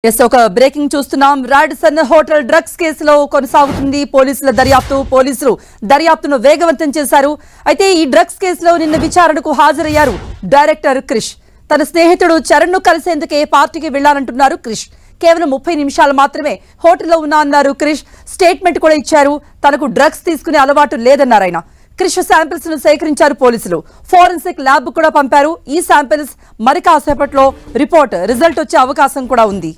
ఒక బ్రేకింగ్ చూస్తున్నాం. Radisson hotel drugs కేసులో కొనసాగుతుంది పోలీసులు దర్యాప్తును వేగవంతం చేశారు. అయితే ఈ డ్రగ్స్ కేసులో నిన్న విచారణకు హాజరయ్యారు డైరెక్టర్ క్రిష్. తన స్నేహితుడు చరణ్ ను కలిసేందుకే పార్టీకి వెళ్లాలంటున్నారు క్రిష్. కేవలం 30 నిమిషాలు మాత్రమే హోటల్లో ఉన్నా అన్నారు క్రిష్. స్టేట్మెంట్ కూడా ఇచ్చారు. తనకు డ్రగ్స్ తీసుకునే అలవాటు లేదన్నారు ఆయన. క్రిష్ శాంపిల్స్ ను సేకరించారు పోలీసులు. ఫోరెన్సిక్ ల్యాబ్ కూడా పంపారు. ఈ శాంపిల్స్ మరి కాసేపట్లో రిజల్ట్ వచ్చే అవకాశం కూడా ఉంది.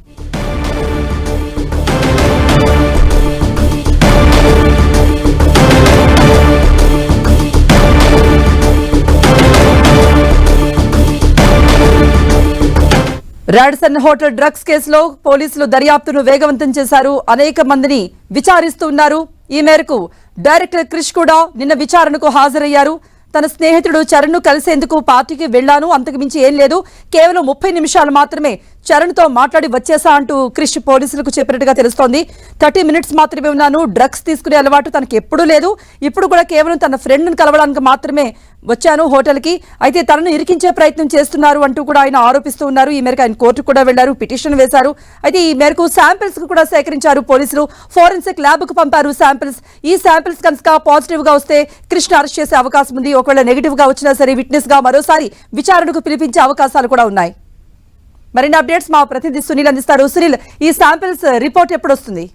రాడిసన్ హోటల్ డ్రగ్స్ కేసులో పోలీసులు దర్యాప్తును వేగవంతం చేశారు. అనేక మందిని విచారిస్తున్నారు. ఈ మేరకు డైరెక్టర్ క్రిష్ కూడా నిన్న విచారణకు హాజరయ్యారు. తన స్నేహితుడు చరణ్ ను కలిసేందుకు పార్టీకి వెళ్లాను, అంతకు మించి ఏం లేదు, కేవలం 30 నిమిషాలు మాత్రమే చరణ్ తో మాట్లాడి వచ్చేసా అంటూ క్రిష్ పోలీసులకు చెప్పినట్టుగా తెలుస్తోంది. 30 మినిట్స్ మాత్రమే ఉన్నాను, డ్రగ్స్ తీసుకునే అలవాటు తనకి ఎప్పుడూ లేదు, ఇప్పుడు కూడా కేవలం తన ఫ్రెండ్ ను కలవడానికి మాత్రమే వచ్చాను హోటల్ కి, అయితే తనను ఇరికించే ప్రయత్నం చేస్తున్నారు అంటూ కూడా ఆయన ఆరోపిస్తూ ఉన్నారు. ఈ మేరకు ఆయన కోర్టుకు కూడా వెళ్లారు, పిటిషన్ వేశారు. అయితే ఈ మేరకు శాంపిల్స్ కు కూడా సేకరించారు పోలీసులు. ఫోరెన్సిక్ ల్యాబ్ కు పంపారు శాంపిల్స్. ఈ శాంపిల్స్ కనుక పాజిటివ్ గా వస్తే కృష్ణ అరెస్ట్ చేసే అవకాశం ఉంది. ఒకవేళ నెగిటివ్ గా వచ్చినా సరే విట్నెస్ గా మరోసారి విచారణకు పిలిపించే అవకాశాలు కూడా ఉన్నాయి. మరిన్ని అప్డేట్స్ మా ప్రతినిధి సునీల్ అందిస్తారు. సునీల్, ఈ శాంపిల్స్ రిపోర్ట్ ఎప్పుడు వస్తుంది?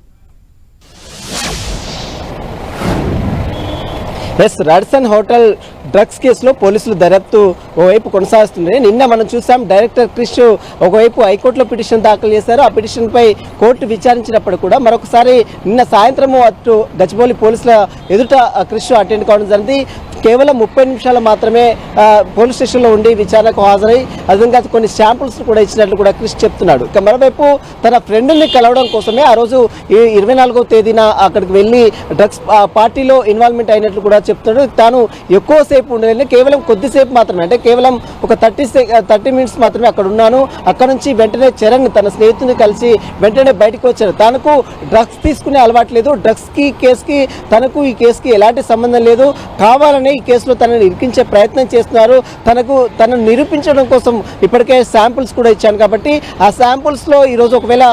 రాడిసన్ హోటల్ డ్రగ్స్ కేసులో పోలీసులు దర్యాప్తు ఓవైపు కొనసాగుతుంది. నిన్న మనం చూసాం డైరెక్టర్ క్రిష్ ఒకవైపు హైకోర్టులో పిటిషన్ దాఖలు చేశారు. ఆ పిటిషన్ పై కోర్టు విచారించినప్పుడు కూడా మరొకసారి నిన్న సాయంత్రం అటు గచ్చిబౌలి పోలీసుల ఎదుట క్రిష్ అటెండ్ కావడం జరిగింది. కేవలం 30 నిమిషాలు మాత్రమే పోలీస్ స్టేషన్లో ఉండి విచారణకు హాజరై అదేవిధంగా కొన్ని శాంపుల్స్ కూడా ఇచ్చినట్లు కూడా క్రిష్ చెప్తున్నాడు. ఇక మరోవైపు తన ఫ్రెండ్ని కలవడం కోసమే ఆ రోజు 24వ తేదీన అక్కడికి వెళ్ళి డ్రగ్స్ పార్టీలో ఇన్వాల్వ్మెంట్ అయినట్లు కూడా చెప్తున్నాడు. తాను ఎక్కువసేపు ఉండలేదు, కేవలం కొద్దిసేపు మాత్రమే, అంటే కేవలం ఒక 30 మినిట్స్ మాత్రమే అక్కడ ఉన్నాను. అక్కడ నుంచి వెంటనే చరణ్ తన స్నేహితుని కలిసి వెంటనే బయటకు వచ్చారు. తనకు డ్రగ్స్ తీసుకునే అలవాటు లేదు, డ్రగ్స్కి కేసుకి తనకు ఈ కేసుకి ఎలాంటి సంబంధం లేదు, కావాలని ఈ కేసులో తనని ఇరికించే ప్రయత్నం చేస్తున్నారు, తనను నిరూపించడం కోసం ఇప్పటికే శాంపుల్స్ కూడా ఇచ్చాను కాబట్టి ఆ శాంపుల్స్లో ఈరోజు ఒకవేళ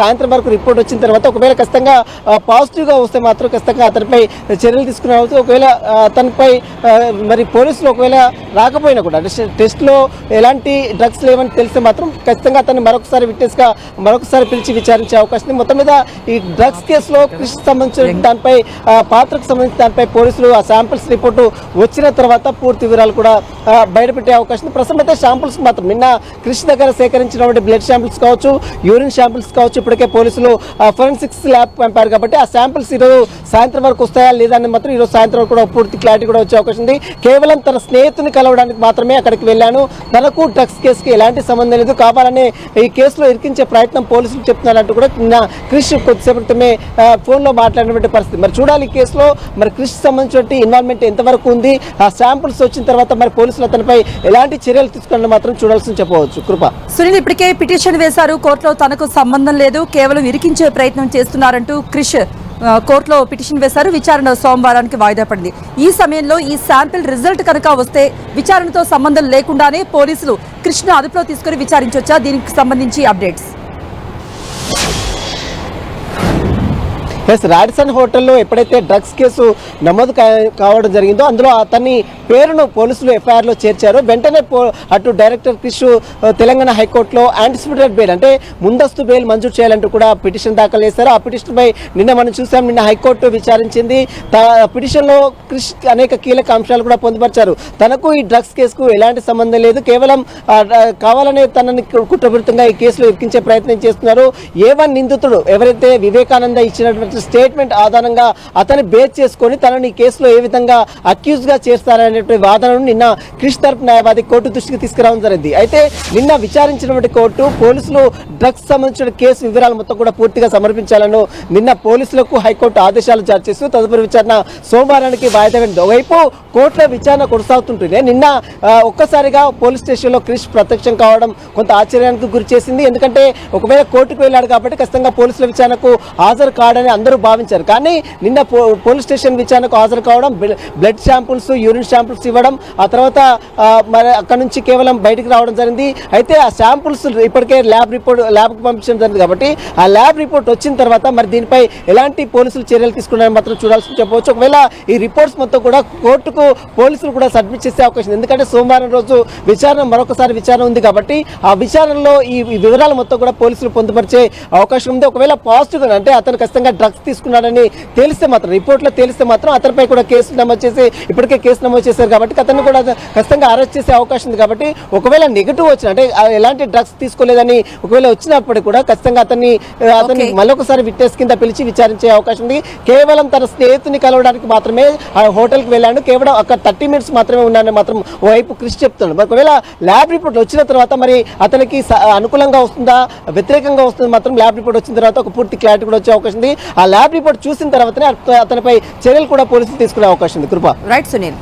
సాయంత్రం వరకు రిపోర్ట్ వచ్చిన తర్వాత ఒకవేళ ఖచ్చితంగా పాజిటివ్గా వస్తే మాత్రం ఖచ్చితంగా అతనిపై చర్యలు తీసుకునే అవుతుంది. ఒకవేళ అతనిపై మరి పోలీసులు ఒకవేళ రాకపోయినా కూడా టెస్ట్లో ఎలాంటి డ్రగ్స్ లేవని తెలిస్తే మాత్రం ఖచ్చితంగా అతన్ని మరొకసారి పిలిచి విచారించే అవకాశం ఉంది. మొత్తం మీద ఈ డ్రగ్స్ కేసులో క్రిష్ సంబంధించిన దానిపై పాత్రకు సంబంధించిన దానిపై పోలీసులు ఆ శాంపిల్స్ రిపోర్టు వచ్చిన తర్వాత పూర్తి వివరాలు కూడా బయటపెట్టే అవకాశం ఉంది. ప్రస్తుతం అయితే శాంపుల్స్ మాత్రం నిన్న క్రిష్ దగ్గర సేకరించినటువంటి బ్లడ్ శాంపిల్స్ కావచ్చు, యూరిన్ శాంపిల్స్ కావచ్చు, ఇప్పటికే పోలీసులు ఫోరెన్సిక్స్ ల్యాబ్ పంపారు కాబట్టి ఆ శాంపిల్స్ ఈరోజు సాయంత్రం వరకు వస్తాయా లేదా అని మాత్రం ఈరోజు సాయంత్రం వరకు కూడా పూర్తి క్లారిటీ కూడా వచ్చే అవకాశం ఉంది. కేవలం తన స్నేహితుని కలవడానికి మాత్రమే అక్కడికి వెళ్ళాను, తనకు డ్రగ్స్ కేసుకి ఎలాంటి సంబంధం లేదు, కావాలని ఈ కేసులో ఇరికించే ప్రయత్నం పోలీసులు చెప్తున్నారంటూ కూడా నిన్న క్రిష్ కొద్దిసేపు క్రితమే ఫోన్లో మాట్లాడినటువంటి పరిస్థితి. మరి చూడాలి ఈ కేసులో మరి క్రిష్ సంబంధించిన ఇన్వాల్వ్మెంట్ ఎంతవరకు ఉంది, ఆ శాంపుల్స్ వచ్చిన తర్వాత మరి పోలీసులు అతనిపై ఎలాంటి చర్యలు తీసుకుని మాత్రం చూడాల్సింది చెప్పవచ్చు. కృప. సునీల్, ఇప్పటికే పిటిషన్ వేశారు కోర్టులో, తనకు సంబంధం లేదు, కేవలం ఇరికించే ప్రయత్నం చేస్తున్నారంటూ క్రిష్ కోర్టులో పిటిషన్ వేశారు. విచారణ సోమవారానికి వాయిదా పడింది. ఈ సమయంలో ఈ శాంపిల్ రిజల్ట్ కనుక వస్తే విచారణతో సంబంధం లేకుండానే పోలీసులు క్రిష్ను అదుపులో తీసుకుని విచారించొచ్చా? దీనికి సంబంధించి అప్డేట్స్. రాడిసన్ హోటల్లో ఎప్పుడైతే డ్రగ్స్ కేసు నమోదు కావడం జరిగిందో అందులో అతని పేరును పోలీసులు ఎఫ్ఐఆర్లో చేర్చారు. వెంటనే అటు డైరెక్టర్ క్రిష్ తెలంగాణ హైకోర్టులో యాంటిసిపేటెడ్ బెయిల్ అంటే ముందస్తు బెయిల్ మంజూరు చేయాలంటూ కూడా పిటిషన్ దాఖలు చేశారు. ఆ పిటిషన్పై నిన్న మనం చూసాం, నిన్న హైకోర్టు విచారించింది. పిటిషన్లో క్రిష్ అనేక కీలక అంశాలు కూడా పొందుపరిచారు. తనకు ఈ డ్రగ్స్ కేసుకు ఎలాంటి సంబంధం లేదు, కేవలం కావాలనే తనని కుట్రపూరితంగా ఈ కేసులో ఇరికించే ప్రయత్నం చేస్తున్నారు. A1 నిందితుడు ఎవరైతే వివేకానంద ఇచ్చినటువంటి స్టేట్మెంట్ ఆధారంగా అతన్ని బేస్ చేసుకొని తనని కేసులో ఏ విధంగా అక్యూజ్ గా చేస్తారనేటువంటి వాదనను నిన్న క్రిష్ తరపు న్యాయవాది కోర్టు దృష్టికి తీసుకురావడం జరిగింది. అయితే నిన్న విచారించినటువంటి కోర్టు పోలీసులు డ్రగ్స్ సంబంధించిన కేసు వివరాలు మొత్తం కూడా పూర్తిగా సమర్పించాలను నిన్న పోలీసులకు హైకోర్టు ఆదేశాలు జారీ చేస్తూ తదుపరి విచారణ సోమవారానికి వాయిదా వేసింది. ఒకవైపు కోర్టులో విచారణ కొనసాగుతుంటేనే నిన్న ఒక్కసారిగా పోలీస్ స్టేషన్లో క్రిష్ ప్రత్యక్షం కావడం కొంత ఆశ్చర్యానికి గురి చేసింది. ఎందుకంటే ఒకవేళ కోర్టుకు వెళ్ళాడు కాబట్టి ఖచ్చితంగా పోలీసుల విచారణకు హాజరు కాడని అందరూ భావించారు. కానీ నిన్న పోలీస్ స్టేషన్ విచారణకు హాజరు కావడం, blood samples, urine samples samples ఇవ్వడం, ఆ తర్వాత మరి అక్కడ నుంచి కేవలం బయటికి రావడం జరిగింది. అయితే ఆ శాంపుల్స్ ఇప్పటికే ల్యాబ్కి పంపించడం జరిగింది. కాబట్టి ఆ ల్యాబ్ రిపోర్ట్ వచ్చిన తర్వాత మరి దీనిపై ఎలాంటి పోలీసులు చర్యలు తీసుకున్నారని మాత్రం చూడాల్సి చెప్పవచ్చు. ఒకవేళ ఈ రిపోర్ట్స్ మొత్తం కూడా కోర్టుకు పోలీసులు కూడా సబ్మిట్ చేసే అవకాశం ఉంది. ఎందుకంటే సోమవారం రోజు మరొకసారి విచారణ ఉంది కాబట్టి ఆ విచారణలో ఈ వివరాలు మొత్తం కూడా పోలీసులు పొందుపరిచే అవకాశం ఉంది. ఒకవేళ పాజిటివ్ అంటే అతను ఖచ్చితంగా డ్రగ్స్ తీసుకున్నాడని తెలిస్తే మాత్రం, రిపోర్ట్లో తెలిస్తే మాత్రం అతనిపై కూడా కేసు నమోదు చేసి ఇప్పటికే కేసు నమోదు చేశారు కాబట్టి అతన్ని కూడా ఖచ్చితంగా అరెస్ట్ చేసే అవకాశం ఉంది. కాబట్టి ఒకవేళ నెగిటివ్ వచ్చిన అంటే ఎలాంటి డ్రగ్స్ తీసుకోలేదని ఒకవేళ వచ్చినప్పుడు కూడా ఖచ్చితంగా అతన్ని మళ్ళొకసారి విట్నెస్ కింద పిలిచి విచారించే అవకాశం ఉంది. కేవలం తన స్నేహితుని కలవడానికి మాత్రమే ఆ హోటల్కి వెళ్ళాడు, కేవలం అక్కడ 30 minutes మాత్రమే ఉన్నాడని మాత్రం ఓవైపు క్రిష్ చెప్తున్నాడు. ఒకవేళ ల్యాబ్ రిపోర్ట్ వచ్చిన తర్వాత మరి అతనికి అనుకూలంగా వస్తుందా వ్యతిరేకంగా వస్తుందా మాత్రం ల్యాబ్ రిపోర్ట్ వచ్చిన తర్వాత ఒక పూర్తి క్లారిటీ కూడా వచ్చే అవకాశం ఉంది. ఆ ల్యాబ్ రిపోర్ట్ చూసిన తర్వాతనే అతనిపై చర్యలు కూడా పోలీసులు తీసుకునే అవకాశం ఉంది. కృప. రైట్ సునీల్.